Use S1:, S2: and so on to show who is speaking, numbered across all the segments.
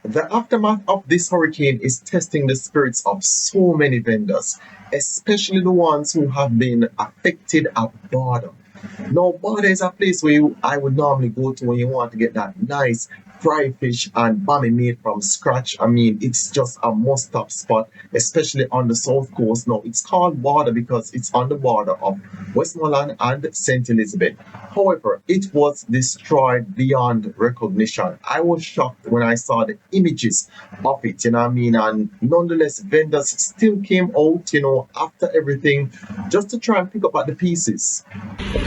S1: The aftermath of this hurricane is testing the spirits of so many vendors, especially the ones who have been affected at border. Now, border is a place where I would normally go to when you want to get that nice fried fish and bammy made from scratch. I mean, it's just a must-stop spot, especially on the south coast. Now, it's called border because it's on the border of Westmoreland and St. Elizabeth. However, it was destroyed beyond recognition. I was shocked when I saw the images of it, you know what I mean? And nonetheless, vendors still came out, after everything, just to try and pick up at the pieces.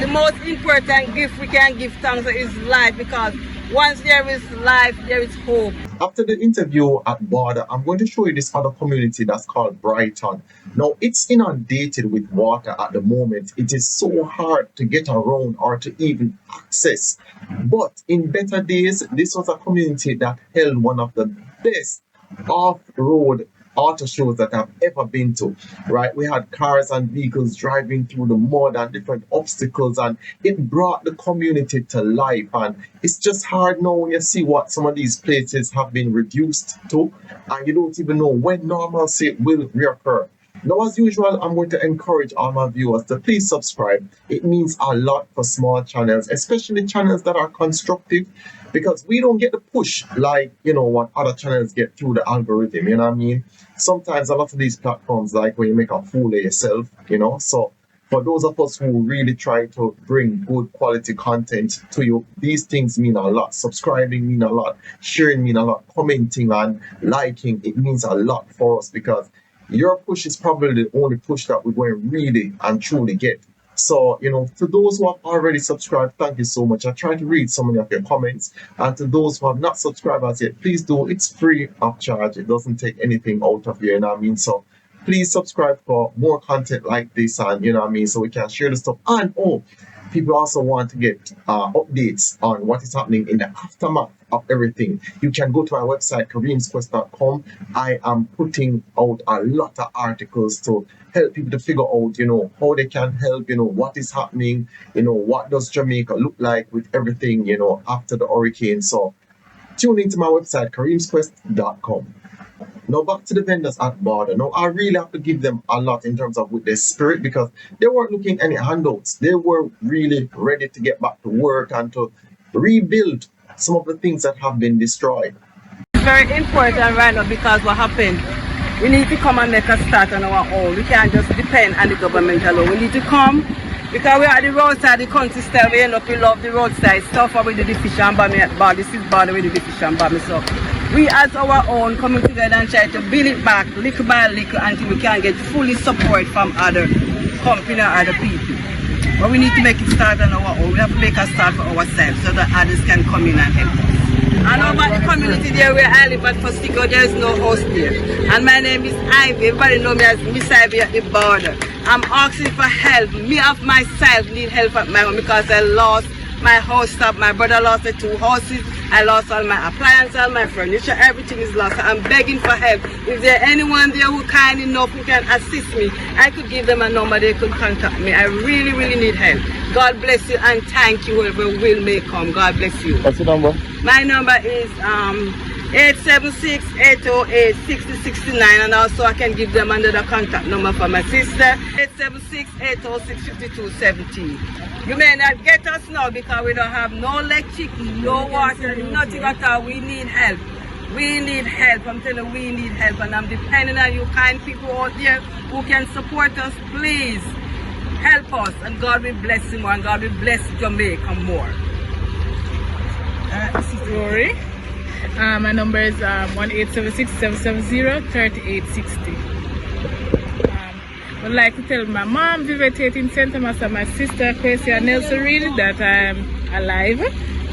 S2: The most important gift we can give thanks is life, because once there is life, there is hope.
S1: After the interview at border, I'm going to show you this other community that's called Brighton. Now, it's inundated with water at the moment. It is so hard to get around or to even access. But in better days, this was a community that held one of the best off-road auto shows that I've ever been to, right? We had cars and vehicles driving through the mud and different obstacles, and it brought the community to life. And it's just hard now when you see what some of these places have been reduced to, and you don't even know when normalcy will reoccur. Now, as usual, I'm going to encourage all my viewers to please subscribe. It means a lot for small channels, especially channels that are constructive, because we don't get the push like, what other channels get through the algorithm, you know what I mean? Sometimes a lot of these platforms, like when you make a fool of yourself, so for those of us who really try to bring good quality content to you, these things mean a lot. Subscribing mean a lot, sharing mean a lot, commenting and liking, it means a lot for us, because your push is probably the only push that we're going to really and truly get. So, to those who have already subscribed, thank you so much. I try to read so many of your comments. And to those who have not subscribed as yet, please do. It's free of charge. It doesn't take anything out of you, you know what I mean? So please subscribe for more content like this, and so we can share the stuff. And people also want to get updates on what is happening in the aftermath of everything. You can go to our website, kareemsquest.com. I am putting out a lot of articles to help people to figure out, how they can help, what is happening, what does Jamaica look like with everything, after the hurricane. So tune into my website, kareemsquest.com. Now back to the vendors at border. Now I really have to give them a lot in terms of with their spirit, because they weren't looking any handouts. They were really ready to get back to work and to rebuild some of the things that have been destroyed.
S2: It's very important right now, because what happened, we need to come and make a start on our own. We can't just depend on the government alone. We need to come, because we are at the roadside, the country style, we end up in love the roadside stuff with the Fish and Bammy at bar. This is border with the Fish and Bammy. So we as our own coming together and try to build it back little by little until we can get fully support from other company or other people. But we need to make it start on our own. We have to make a start for ourselves so that others can come in and help us. I know about the community there where I live at Fostico, there is no house there. And my name is Ivy. Everybody know me as Miss Ivy at the border. I'm asking for help. Me of myself need help at my home, because I lost my house up. My brother lost the 2 houses. I lost all my appliances, all my furniture, everything is lost. I'm begging for help. If there anyone there who kind enough who can assist me, I could give them a number, they could contact me. I really, really need help. God bless you, and thank you, whoever will may come. God bless you.
S1: What's the number?
S2: My number is 876-808-6069, and also I can give them another contact number for my sister, 876-806-5217. You may not get us now because we don't have no electric, no water, nothing at all. We need help. We need help. I'm telling you, we need help, and I'm depending on you kind people out there who can support us. Please help us, and God will bless you more, and God will bless Jamaica more.
S3: This is Rory. My number is 1-876-770-3860. I would like to tell my mom, Vivitate in St. Thomas, and my sister, Kwesi and Nelson Reed, that I'm alive.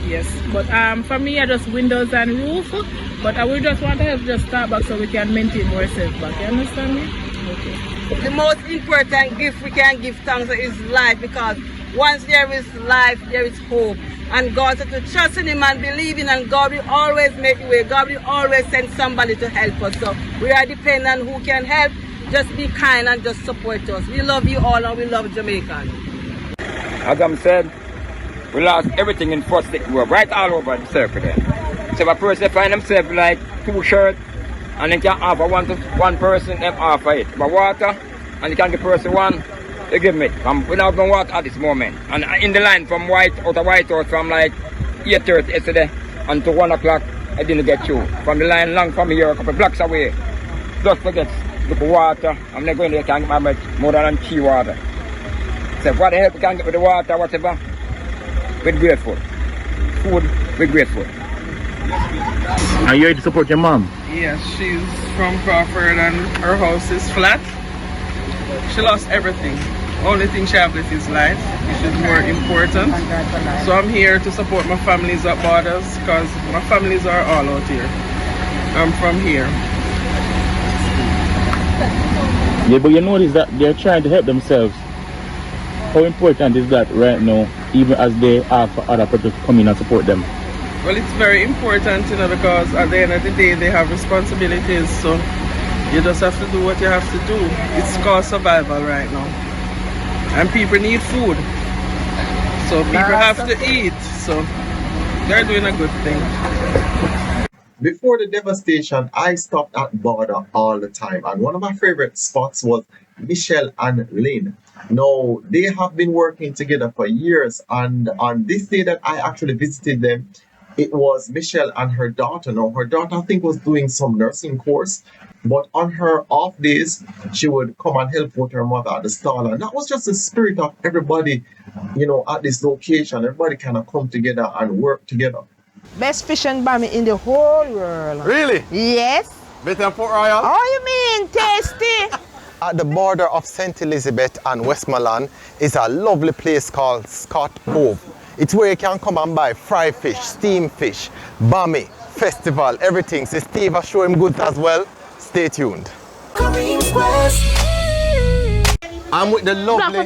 S3: Yes, but for me, I just windows and roof. But I will just want to help just start back so we can maintain ourselves back. You understand me? Okay.
S2: The most important gift we can give thanks is life, because once there is life, there is hope. And God said to trust in Him and believe in, and God will always make the way. God will always send somebody to help us. So we are dependent on who can help. Just be kind and just support us. We love you all, and we love Jamaican.
S4: As I'm said, we lost everything in first stick. We were right all over the circle there. So if a person find themselves like 2 shirts, and they can offer one person, them offer it. But water, and you can give person one, they give me. We don't have no water at this moment. And in the line from White House from like 8:30 yesterday until 1 o'clock, I didn't get through. From the line long from here, a couple blocks away. Just forget the water. I'm not going there, can't get my more than cheap water. So what the help you can get with the water, whatever, we're grateful. Food, we're grateful.
S5: Are you here to support your mom?
S6: Yes, she's from Crawford and her house is flat. She lost everything. Only thing she has left is life, which is more important. So I'm here to support my families at borders because my families are all out here. I'm from here.
S5: Yeah, but you notice that they're trying to help themselves. How important is that right now, even as they ask for other people to come in and support them?
S6: Well, it's very important, because at the end of the day, they have responsibilities. So you just have to do what you have to do. It's called survival right now. And people need food. So people have to eat. So they're doing a good thing.
S1: Before the devastation, I stopped at border all the time, and one of my favorite spots was Michelle and Lynn. Now, they have been working together for years, and on this day that I actually visited them, it was Michelle and her daughter. Now, her daughter, I think, was doing some nursing course, but on her off days, she would come and help with her mother at the stall, and that was just the spirit of everybody, at this location. Everybody kind of come together and work together.
S7: Best fish and bammy in the whole world.
S8: Really?
S7: Yes.
S8: Better than Port Royal?
S7: Oh, you mean tasty?
S8: At the border of St. Elizabeth and Westmoreland is a lovely place called Scott Cove. It's where you can come and buy fried fish, steamed fish, bammy, festival, everything. So Steve will show him goods as well. Stay tuned.
S9: Kareems West.
S8: I'm with the lovely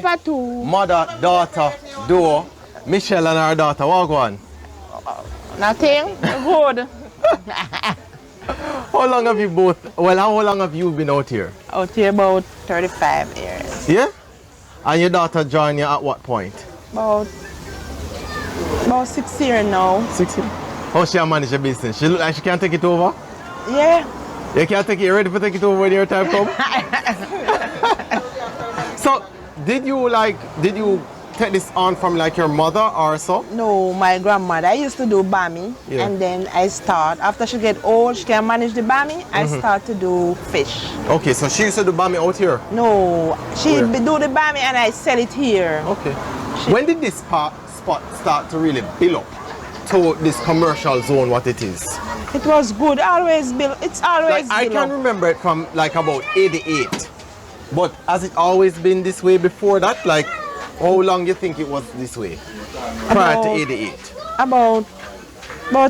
S8: mother-daughter duo, Michelle and her daughter. What go on?
S7: Nothing. Good.
S8: How long have you been out here?
S7: Out here about 35 years.
S8: Yeah? And your daughter joined you at what point?
S7: About 6 years now.
S8: 6 years? How she manage the business? She look like she can take it over?
S7: Yeah.
S8: You can't take it, you ready to take it over when your time comes? So, did you take this on from like your mother or so?
S7: No, my grandmother. I used to do bammy, and then I start. After she get old, she can manage the bammy. I start to do fish.
S8: Okay, so she used to do bammy out here?
S7: No, she do the bammy and I sell it here.
S8: Okay. When did this spot start to really build up to this commercial zone? What it is?
S7: It was good. Always built. It's always.
S8: I can remember it from like about '88. But has it always been this way before that? Like, how long you think it was this way prior to '88? About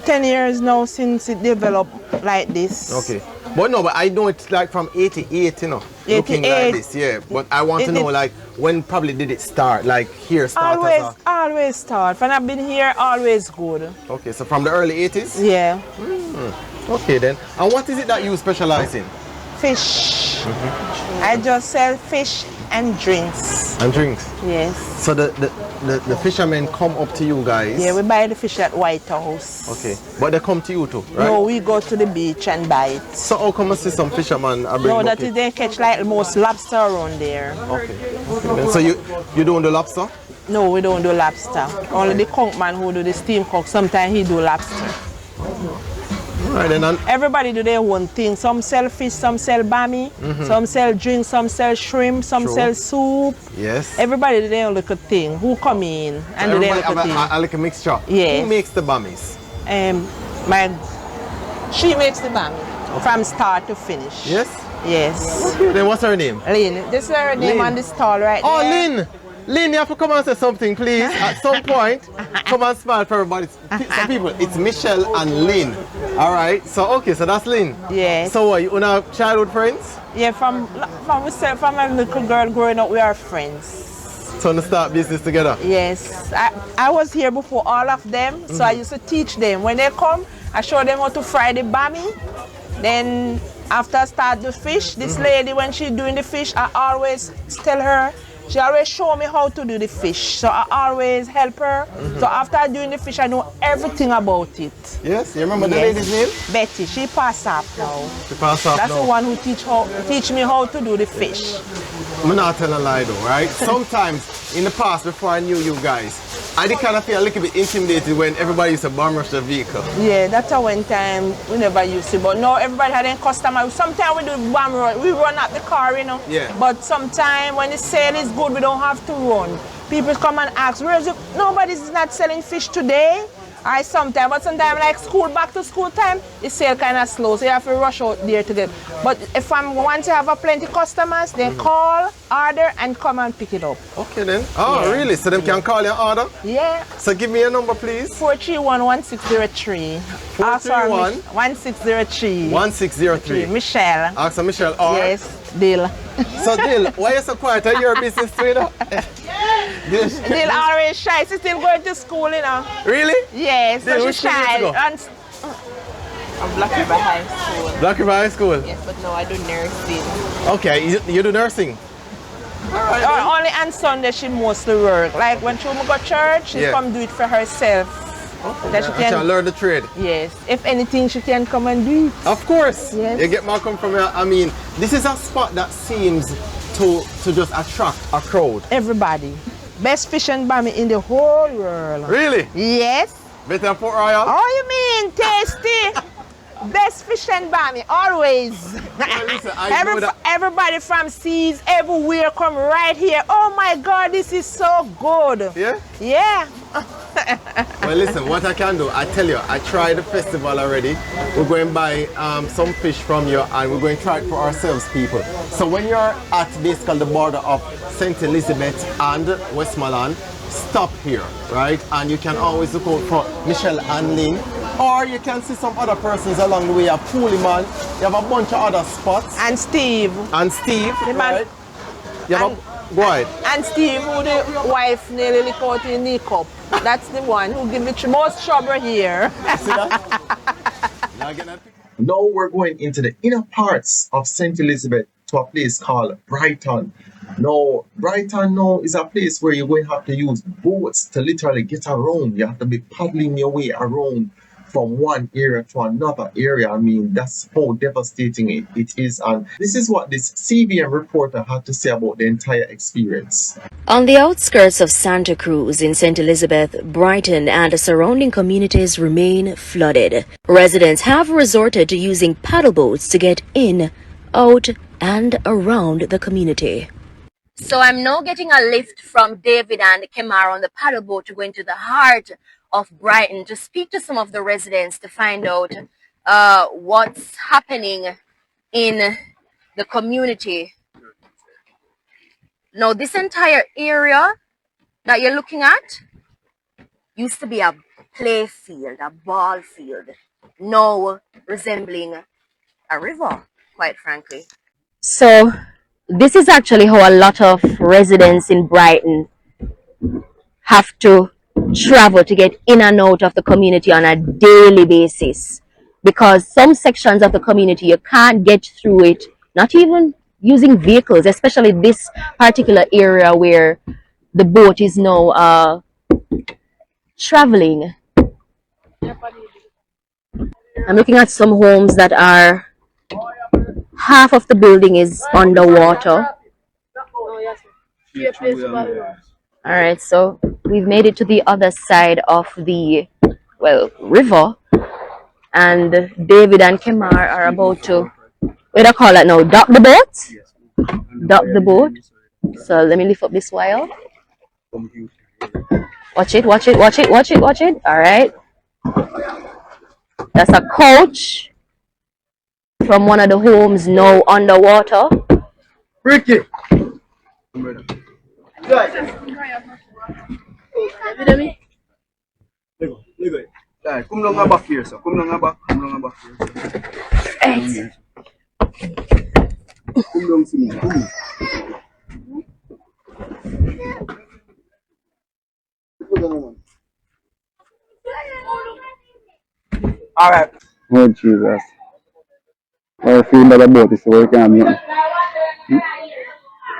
S7: 10 years now since it developed like this.
S8: Okay. But I know it's like from '88, looking like this, yeah. But I want to know, like, when probably did it start? Like, here start
S7: Always start. When I've been here, always good.
S8: Okay, so from the early '80s?
S7: Yeah.
S8: Okay then. And what is it that you specialize in?
S7: Fish. I just sell fish and drinks.
S8: And drinks?
S7: Yes.
S8: So the fishermen come up to you guys?
S7: Yeah, we buy the fish at White House.
S8: Okay. But they come to you too, right?
S7: No, we go to the beach and buy it.
S8: So how come I see some fishermen are bringing
S7: that is they catch like most lobster around there.
S8: Okay. And so you don't do lobster?
S7: No, we don't do lobster. Only the conch man who do the steam cook, sometimes he do lobster.
S8: Right, then,
S7: everybody do their own thing. Some sell fish, some sell bammy, some sell drinks, some sell shrimp, some sell soup.
S8: Yes.
S7: Everybody do their own little thing. Who come in and do their little thing.
S8: A little mixture.
S7: Yes.
S8: Who makes the bammies?
S7: She makes the bammy from start to finish.
S8: Yes?
S7: Yes.
S8: Okay, then what's her name?
S7: Lynn. This is her name on the stall right
S8: there. Oh,
S7: Lynn!
S8: Lynn, you have to come and say something, please. At some point, come and smile for everybody. Some people, it's Michelle and Lynn. All right. So okay, so that's Lynn.
S7: Yes.
S8: So you una childhood friends?
S7: Yeah, from a little girl growing up, we are friends.
S8: So to start business together?
S7: Yes. I was here before all of them, so I used to teach them. When they come, I show them how to fry the bammy. Then after I start the fish, this lady, when she's doing the fish, I always tell her, She always show me how to do the fish. So I always help her. So after doing the fish, I know everything about it.
S8: Yes, you remember the lady's name?
S7: Betty. She passed up now.
S8: She passed off
S7: That's
S8: now.
S7: the one who teach me how to do the fish.
S8: I'm not telling a lie though, right? Sometimes in the past, before I knew you guys, I did kind of feel a little bit intimidated when everybody used to bomb rush the vehicle.
S7: Yeah, that's a one time we never used to, but now everybody had a customer. Sometimes we do bomb run, we run out the car, you know.
S8: Yeah.
S7: But sometimes when the sale is good, we don't have to run. People come and ask, where is it? Nobody's not selling fish today. But sometimes like back to school time, the sale kind of slow, so you have to rush out there to get. But if once you have a plenty customers, they call, order, and come and pick it up.
S8: Okay then. Oh,
S7: Yeah.
S8: really? So them can call your order?
S7: Yeah.
S8: So give me your number, please.
S7: 431-1603.
S8: 431-1603. 1603.
S7: Michelle.
S8: Ask for Michelle or?
S7: Yes, Dill.
S8: So Dill, why you so quiet? Are you a business too, you know?
S7: Dill always shy. She's still going to school, you know.
S8: Really?
S7: Yes,
S8: Dill,
S7: so
S8: which
S7: she's
S8: school
S7: shy.
S8: you go?
S7: I'm Black River High School.
S8: Black River High School?
S7: Yes, but now I do nursing.
S8: Okay, you do nursing?
S7: Only on Sunday she mostly work. Like when she go to church, she come do it for herself. That she
S8: can learn the trade.
S7: Yes. If anything, she can come and do it.
S8: Of course.
S7: Yes.
S8: You get more come from here. I mean, this is a spot that seems to just attract a crowd.
S7: Everybody. Best fish and bammy in the whole world.
S8: Really?
S7: Yes.
S8: Better than Port Royal?
S7: Oh, you mean tasty? Best fish and bammy, always.
S8: Well, listen, I know that.
S7: Everybody from seas, everywhere come right here. Oh my God, this is so good.
S8: Yeah?
S7: Yeah.
S8: Well, listen, what I can do, I tell you, I tried the festival already. We're going to buy some fish from you and we're going to try it for ourselves, people. So when you're at basically the border of St. Elizabeth and Westmoreland, stop here, right? And you can always look out for Michelle and Lynn. Or you can see some other persons along the way. You have Pooliman, you have a bunch of other spots.
S7: And Steve.
S8: And Steve,
S7: the
S8: right? You have go ahead.
S7: And Steve, who the wife nearly lick out in knee cup. That's the one who give the most trouble here.
S1: Now we're going into the inner parts of St. Elizabeth to a place called Brighton. Now, Brighton now is a place where you're going to have to use boats to literally get around. You have to be paddling your way around from one area to another area. I mean, that's how devastating it is. And this is what this CBN reporter had to say about the entire experience.
S10: On the outskirts of Santa Cruz in St. Elizabeth, Brighton and the surrounding communities remain flooded. Residents have resorted to using paddle boats to get in, out, and around the community. So I'm now getting a lift from David and Kemar on the paddle boat to go into the heart of Brighton to speak to some of the residents to find out what's happening in the community. Now, this entire area that you're looking at used to be a play field, a ball field, now resembling a river, quite frankly. So this is actually how a lot of residents in Brighton have to travel to get in and out of the community on a daily basis, because some sections of the community you can't get through it, not even using vehicles, especially this particular area where the boat is now traveling. I'm looking at some homes that are, half of the building is underwater. All right, so we've made it to the other side of the, well, river, and David and Kemar are about to, what do I call it now, dock the boat? Dock the boat. So let me lift up this wire. Watch it, watch it, watch it, watch it, watch it. All right. That's a coach from one of the homes now underwater.
S11: Ricky! Come down back here, sir. Come down back. Come down back here. Come down to me.
S12: All right. Oh Jesus! I feel that about this, so we can't make.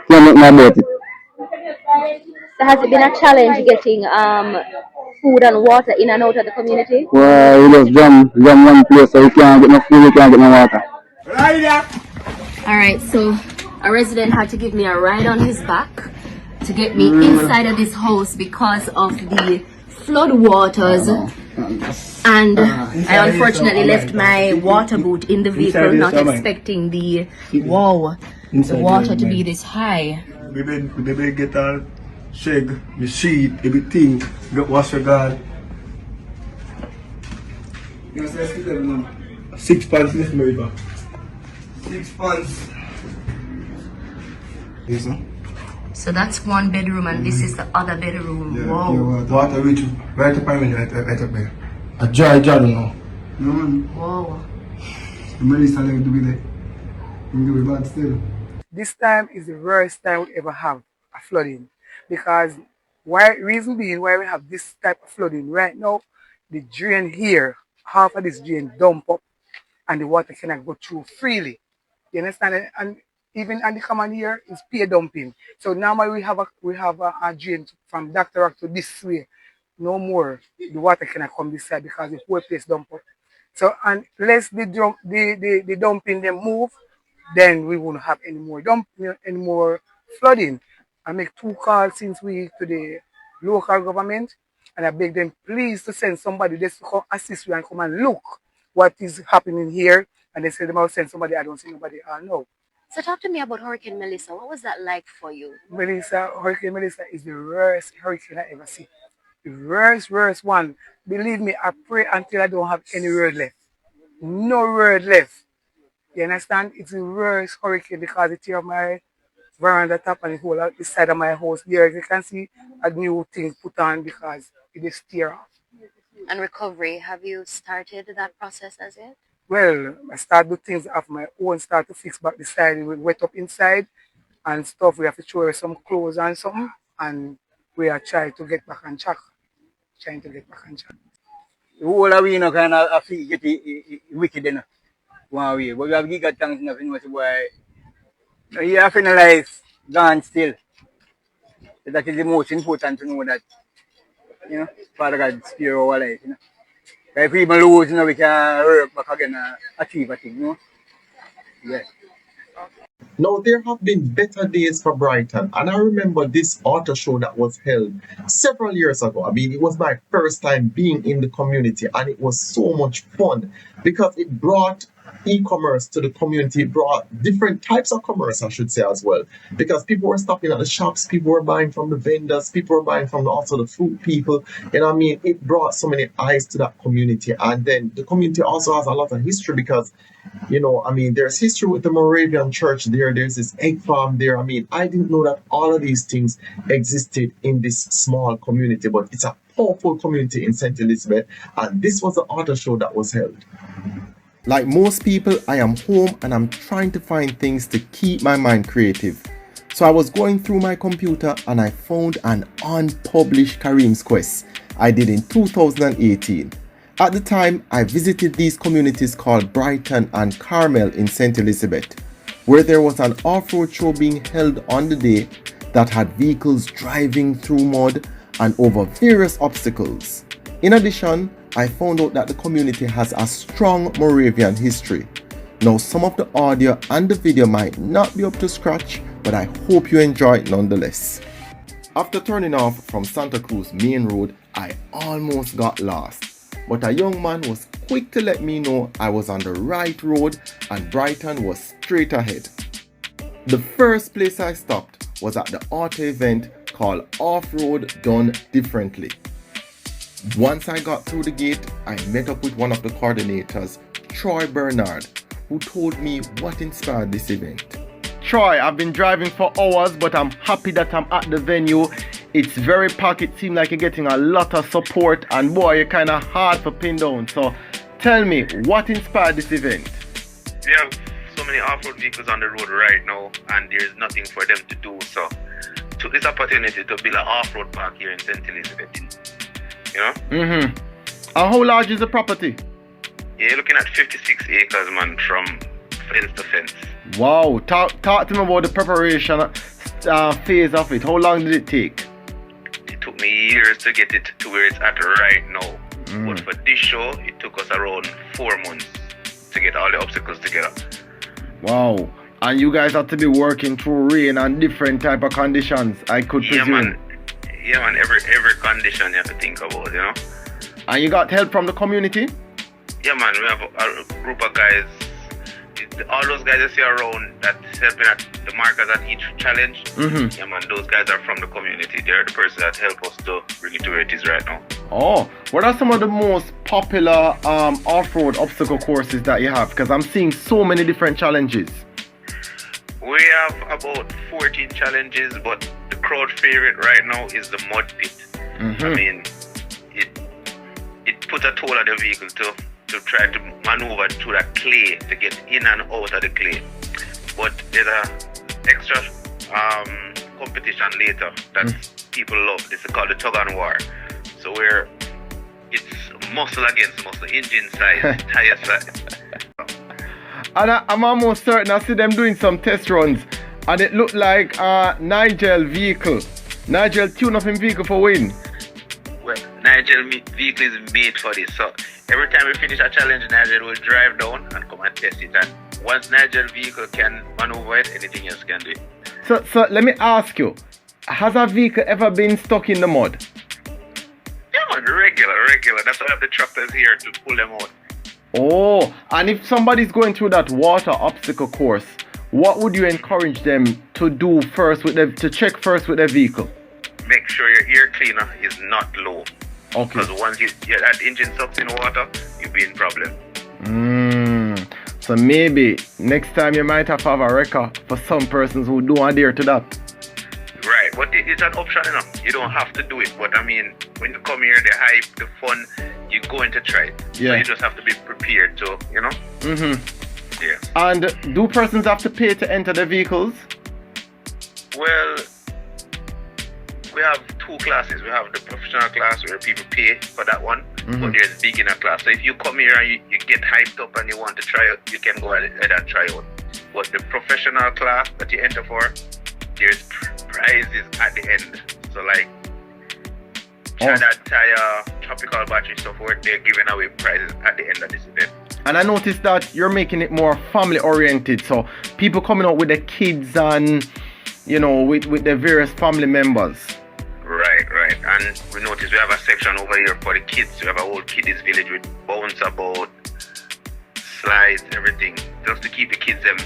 S12: Can't make my boat it.
S10: So has it been a challenge getting food and water in and out of the community?
S12: Well, we just jam one place so we can't get no food, we can't get no water.
S10: Alright, so a resident had to give me a ride on his back to get me inside of this house because of the flood waters. And I unfortunately left my water boot in the vehicle, not expecting the water to be this high.
S11: We get a shag, the sheet, everything, get wash your guard. You know, 6 pounds this river. 6 pounds. Yes, sir.
S10: So that's one bedroom and this is the other bedroom.
S11: Yeah,
S10: Wow.
S11: water reach right up right up there. A dry now. No man.
S10: Wow.
S11: The Melissa like to be there. You do bad still.
S13: This time is the worst time we ever have a flooding, because reason being why we have this type of flooding right now, the drain here, half of this drain dump up and the water cannot go through freely. You understand? And even on the common here is peer dumping. So normally we have a drain from Dr. Rock to this way. No more. The water cannot come this side because the whole place dump up. So unless the dumping them move, then we won't have any more flooding. I make 2 calls since week to the local government, and I beg them please to send somebody just to come assist you and come and look what is happening here. And they say they must send somebody. I don't see nobody. I know.
S10: So talk to me about Hurricane Melissa. What was that like for you?
S13: Hurricane Melissa is the worst hurricane I ever see. The worst one. Believe me, I pray until I don't have any word left. No word left. You understand? It's the worst hurricane because it tear my veranda top and the whole out the side of my house. There you can see a new thing put on because it is tear off.
S10: And recovery, have you started that process as yet?
S13: Well, I start do things of my own, start to fix back the side, it will wet up inside and stuff. We have to throw some clothes and something, and we are trying to get back on track.
S11: The whole of we no kind of feel get wicked enough. One way, but we have giga thanks enough in what boy. You have in life gone still. That is the most important to know that, you know, Father God spare our life, you know. If we even lose, you know, we can work back again and achieve a thing, you know. Yeah.
S1: Now, there have been better days for Brighton, and I remember this auto show that was held several years ago. I mean, it was my first time being in the community, and it was so much fun because it brought e-commerce to the community, brought different types of commerce, I should say, as well, because people were stopping at the shops, people were buying from the vendors, people were buying from also the food people. You know what I mean? It brought so many eyes to that community, and then the community also has a lot of history because, you know, I mean, there's history with the Moravian church there, there's this egg farm there. I mean, I didn't know that all of these things existed in this small community, but it's a powerful community in St. Elizabeth, and this was the auto show that was held.
S8: Like most people, I am home and I'm trying to find things to keep my mind creative. So I was going through my computer and I found an unpublished Kareems quest I did in 2018. At the time, I visited these communities called Brighton and Carmel in St. Elizabeth, where there was an off-road show being held on the day that had vehicles driving through mud and over various obstacles. In addition, I found out that the community has a strong Moravian history. Now, some of the audio and the video might not be up to scratch, but I hope you enjoy it nonetheless. After turning off from Santa Cruz Main Road, I almost got lost. But a young man was quick to let me know I was on the right road and Brighton was straight ahead. The first place I stopped was at the auto event called Off-Road Done Differently. Once I got through the gate, I met up with one of the coordinators, Troy Bernard, who told me what inspired this event. Troy, I've been driving for hours, but I'm happy that I'm at the venue. It's very packed. It seems like you're getting a lot of support, and boy, you're kind of hard for pin down. So tell me, what inspired this event?
S14: We have so many off-road vehicles on the road right now, and there's nothing for them to do. So took this opportunity to build an off-road park here in St. Elizabeth. You know?
S8: And how large is the property?
S14: Yeah, you're looking at 56 acres, man, from fence to fence.
S8: Wow, talk to me about the preparation phase of it? How long did it take?
S14: It took me years to get it to where it's at right now. But for this show, it took us around 4 months to get all the obstacles together.
S8: Wow. And you guys have to be working through rain and different type of conditions, I could presume.
S14: Yeah, man. Every condition you have to think about, you know.
S8: And you got help from the community?
S14: Yeah, man. We have a group of guys. All those guys you see around that's helping at the markers at each challenge. Yeah, man. Those guys are from the community. They're the person that help us to bring it to where it is right now.
S8: Oh, what are some of the most popular off-road obstacle courses that you have? Because I'm seeing so many different challenges.
S14: We have about 14 challenges, but the crowd favorite right now is the mud pit. I mean, it puts a toll on the vehicle to try to maneuver through that clay to get in and out of the clay. But there's a extra competition later that people love. This is called the tug and war. So where it's muscle against muscle, engine size, tire size.
S8: And I'm almost certain I see them doing some test runs, and it looked like Nigel tune up his vehicle for win.
S14: Well, Nigel vehicle is made for this. So every time we finish a challenge, Nigel will drive down and come and test it. And once Nigel vehicle can maneuver it, anything else can do it.
S8: So let me ask you, has a vehicle ever been stuck in the mud?
S14: Yeah, man, regular. That's why I have the tractors here to pull them out.
S8: Oh, and if somebody's going through that water obstacle course, what would you encourage them to do first to check first with their vehicle?
S14: Make sure your air cleaner is not low.
S8: Okay.
S14: Because once that engine sucks in water, you'll be in problem.
S8: So maybe next time you might have to have a record for some persons who don't adhere to that.
S14: Right, but it's an option, you know. You don't have to do it. But I mean, when you come here, the hype, the fun, you're going to try it.
S8: Yeah.
S14: So you just have to be prepared to, you know? Yeah.
S8: And do persons have to pay to enter the vehicles?
S14: Well, we have two classes. We have the professional class where people pay for that one, but there's beginner class. So if you come here and you get hyped up and you want to try it, you can go ahead and try it. But the professional class that you enter for, there's prizes at the end. So like China tire, tropical battery stuff, where they're giving away prizes at the end of this event.
S8: And I noticed that you're making it more family oriented, so people coming out with their kids and, you know, with their various family members.
S14: Right. And we noticed we have a section over here for the kids. We have a whole kiddies village with bounce about, slides, everything, just to keep the kids them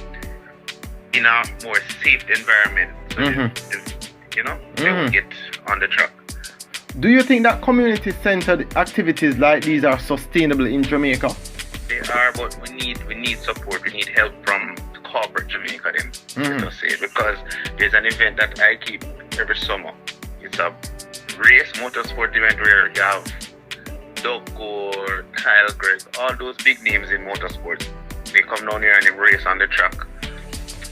S14: in a more safe environment. So they will get on the track.
S8: Do you think that community-centered activities like these are sustainable in Jamaica?
S14: They are, but we need support. We need help from corporate Jamaica then, to say, because there's an event that I keep every summer. It's a race motorsport event where you have Doug Gore, Kyle Gregg, all those big names in motorsports. They come down here and they race on the track.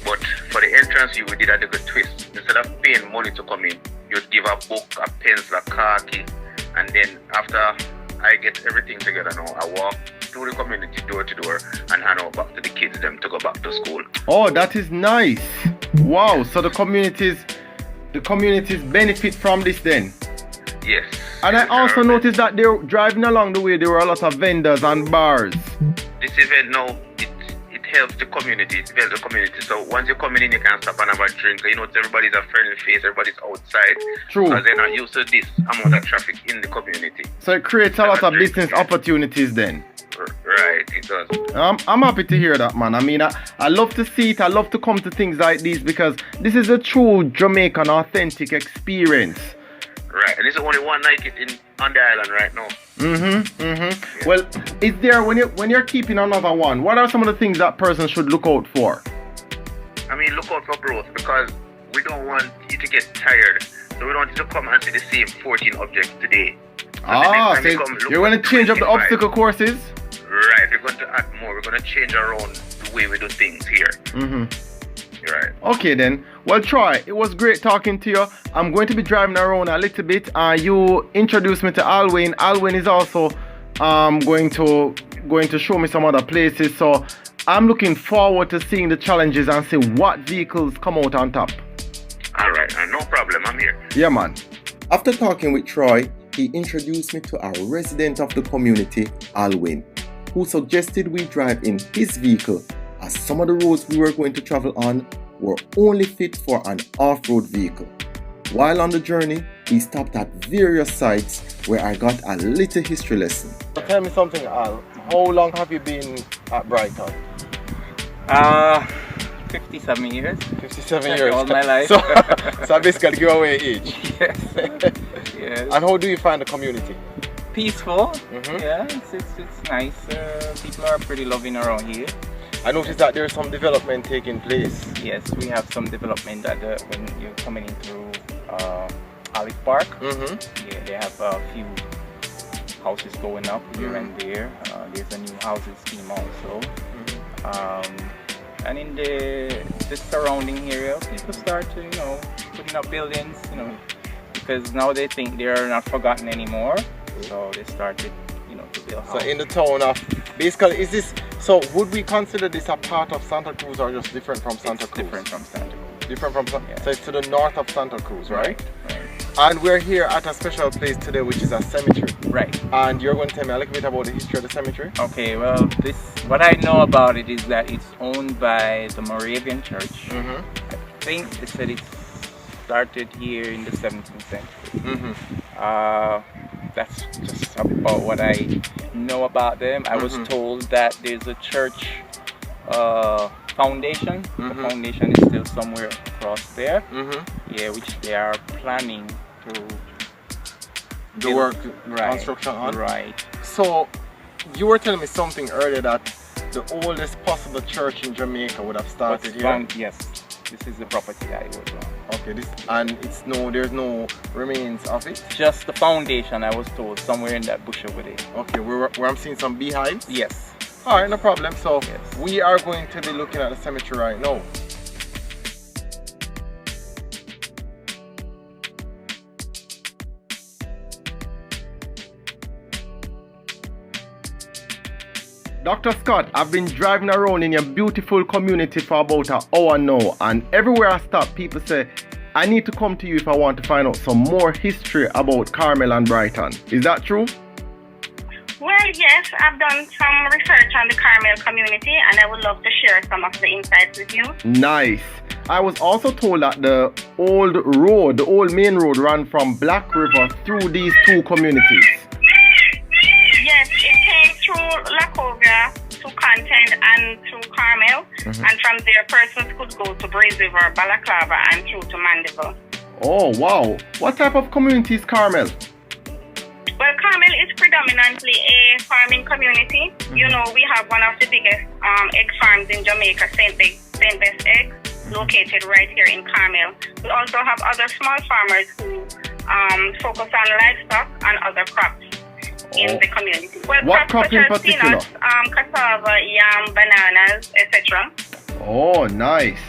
S14: But for the entrance, we did a little twist. Instead of paying money to come in, you'd give a book, a pencil, a car key, and then after I get everything together now, I walk through the community door to door and hand out back to the kids them to go back to school.
S8: Oh, that is nice. Wow, so the communities benefit from this then?
S14: Yes.
S8: And I also noticed that they're driving along the way, there were a lot of vendors and bars.
S14: This event now, it helps the community, it builds the community. So once you're coming in, you can stop and have a drink. You know, everybody's a friendly face, everybody's outside.
S8: True.
S14: Because they're not used to this amount of traffic in the community.
S8: So it creates a lot of business opportunities then.
S14: Right, it does.
S8: I'm happy to hear that, man. I mean, I love to see it. I love to come to things like these because this is a true Jamaican authentic experience.
S14: Right, and it's only one like it on the island right now.
S8: Yeah. Well, is there when you're keeping another one? What are some of the things that person should look out for?
S14: I mean, look out for growth because we don't want you to get tired. So we don't want you to come and see the same 14 objects today.
S8: So you're going to change up the obstacle courses?
S14: Right, we're going to add more. We're going to change around the way we do things here. Right.
S8: Okay then. Well, Troy, it was great talking to you. I'm going to be driving around a little bit. You introduced me to Alwyn. Alwyn is also going to show me some other places. So I'm looking forward to seeing the challenges and see what vehicles come out on top.
S14: All right, no problem. I'm here.
S8: Yeah, man. After talking with Troy, he introduced me to a resident of the community, Alwyn, who suggested we drive in his vehicle as some of the roads we were going to travel on were only fit for an off-road vehicle. While on the journey, we stopped at various sites where I got a little history lesson. Tell me something, Al. How long have you been at Brighton?
S15: 57 years.
S8: 57 years.
S15: All my life.
S8: So I basically give away age.
S15: Yes. Yes.
S8: And how do you find the community?
S15: Peaceful. Yeah, it's nice. People are pretty loving around here.
S8: I noticed that there's some development taking place.
S15: Yes, we have some development at when you're coming in through Olive Park. Yeah, they have a few houses going up here and there. There's a new housing scheme also. And in the surrounding area, people start to, putting up buildings, because now they think they're not forgotten anymore. So they started, to build houses.
S8: So in the town of, basically, so would we consider this a part of Santa Cruz or just different from Santa Cruz?
S15: Different from Santa Cruz.
S8: Different from,
S15: yeah.
S8: So it's to the north of Santa Cruz, right?
S15: Right.
S8: And we're here at a special place today, which is a cemetery.
S15: Right.
S8: And you're going to tell me a little bit about the history of the cemetery?
S15: Okay, well, what I know about it is that it's owned by the Moravian Church. I think they said it started here in the 17th century. That's just about what I know about them. I was told that there's a church foundation. The foundation is still somewhere across there. Yeah, which they are planning to
S8: the work construction on.
S15: Right.
S8: So you were telling me something earlier that the oldest possible church in Jamaica would have started here.
S15: Yes, this is the property that it was on.
S8: Okay, there's no remains of it.
S15: Just the foundation, I was told, somewhere in that bush over there.
S8: Okay, where I'm seeing some beehives.
S15: Yes.
S8: All right, no problem. So
S15: yes.
S8: We are going to be looking at the cemetery right now. Dr. Scott, I've been driving around in your beautiful community for about an hour now, and everywhere I stop, people say, I need to come to you if I want to find out some more history about Carmel and Brighton. Is that true?
S16: Well, yes, I've done some research on the Carmel community, and I would love to share some of the insights with you.
S8: Nice. I was also told that the old main road ran from Black River through these two communities.
S16: Yes, it came through Lacovia to Content and through Carmel, and from there persons could go to Breeze River, Balaclava, and through to Mandeville.
S8: Oh, wow. What type of community is Carmel?
S16: Well, Carmel is predominantly a farming community. You know, we have one of the biggest egg farms in Jamaica, St. Best Eggs, located right here in Carmel. We also have other small farmers who focus on livestock and other crops in the community. Well,
S8: what crop in particular?
S16: Peanuts, cassava, yam, bananas, etc.
S8: Oh, nice.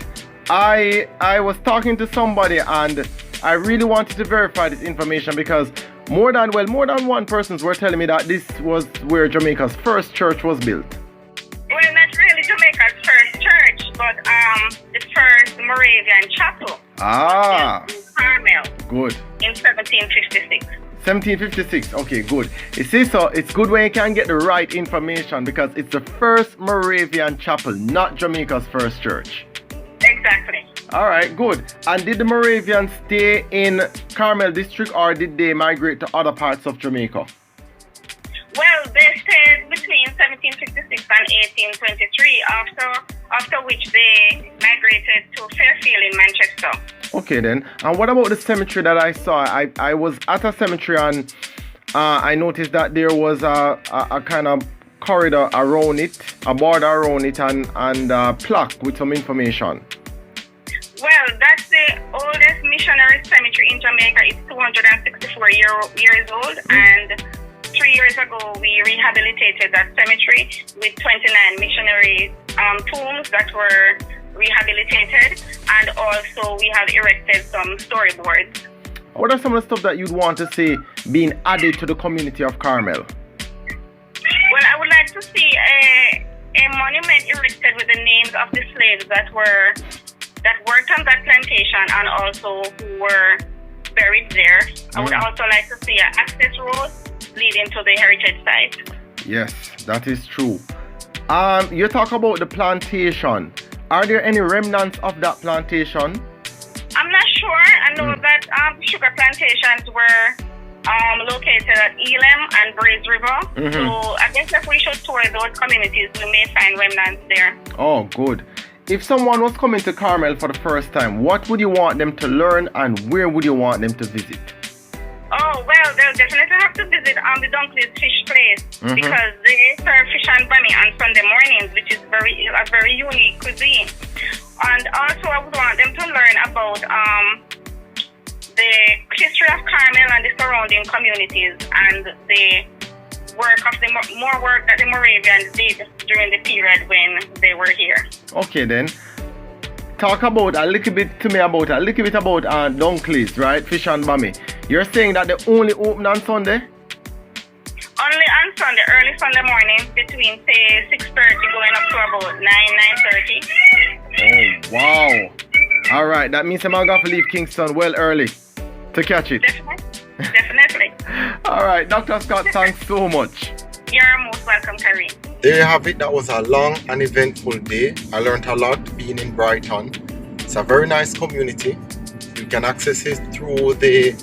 S8: I was talking to somebody and I really wanted to verify this information because more than one persons were telling me that this was where Jamaica's first church was built.
S16: Well, not really Jamaica's first church, but the first Moravian chapel.
S8: Ah.
S16: In Carmel.
S8: Good.
S16: In 1756.
S8: 1756. Okay, good. You see, so it's good when you can get the right information because it's the first Moravian chapel, not Jamaica's first church.
S16: Exactly.
S8: All right, good. And did the Moravians stay in Carmel district or did they migrate to other parts of Jamaica?
S16: Well, they stayed between 1756 and 1823, after which they migrated to Fairfield in Manchester.
S8: Okay then. And what about the cemetery that I saw? I was at a cemetery and I noticed that there was a kind of corridor around it, a border around it, and a plaque with some information.
S16: Well, that's the oldest missionary cemetery in Jamaica. It's 264 years old, and 3 years ago we rehabilitated that cemetery with 29 missionary tombs that were rehabilitated, and also we have erected some storyboards.
S8: What are some of the stuff that you'd want to see being added to the community of Carmel?
S16: Well, I would like to see a monument erected with the names of the slaves that were that worked on that plantation and also who were buried there. I would also like to see an access road leading to the heritage site.
S8: Yes, that is true. You talk about the plantation. Are there any remnants of that plantation?
S16: I'm not sure. I know that sugar plantations were located at Elam and Braze River. So I guess if we should tour those communities, we may find remnants there.
S8: Oh, good. If someone was coming to Carmel for the first time, what would you want them to learn and where would you want them to visit?
S16: Oh, well, they'll definitely have to visit the Dunkley's Fish Place because they serve fish and bammy on Sunday mornings, which is a very unique cuisine. And also, I would want them to learn about the history of Carmel and the surrounding communities and the work of more work that the Moravians did during the period when they were here.
S8: Okay, then. Talk about a little bit about Dunkley's, right? Fish and Bammy. You're saying that they only open on Sunday?
S16: Only on Sunday, early Sunday morning, between say 6:30 going up to about 9:30.
S8: Oh wow! All right, that means I'm gonna leave Kingston well early to catch it.
S16: Definitely.
S8: All right, Dr. Scott, thanks so much.
S16: You're most welcome, Kareem.
S8: There you have it. That was a long and eventful day. I learned a lot being in Brighton. It's a very nice community. You can access it through the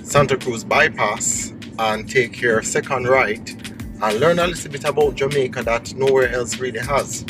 S8: Santa Cruz bypass and take your second right and learn a little bit about Jamaica that nowhere else really has.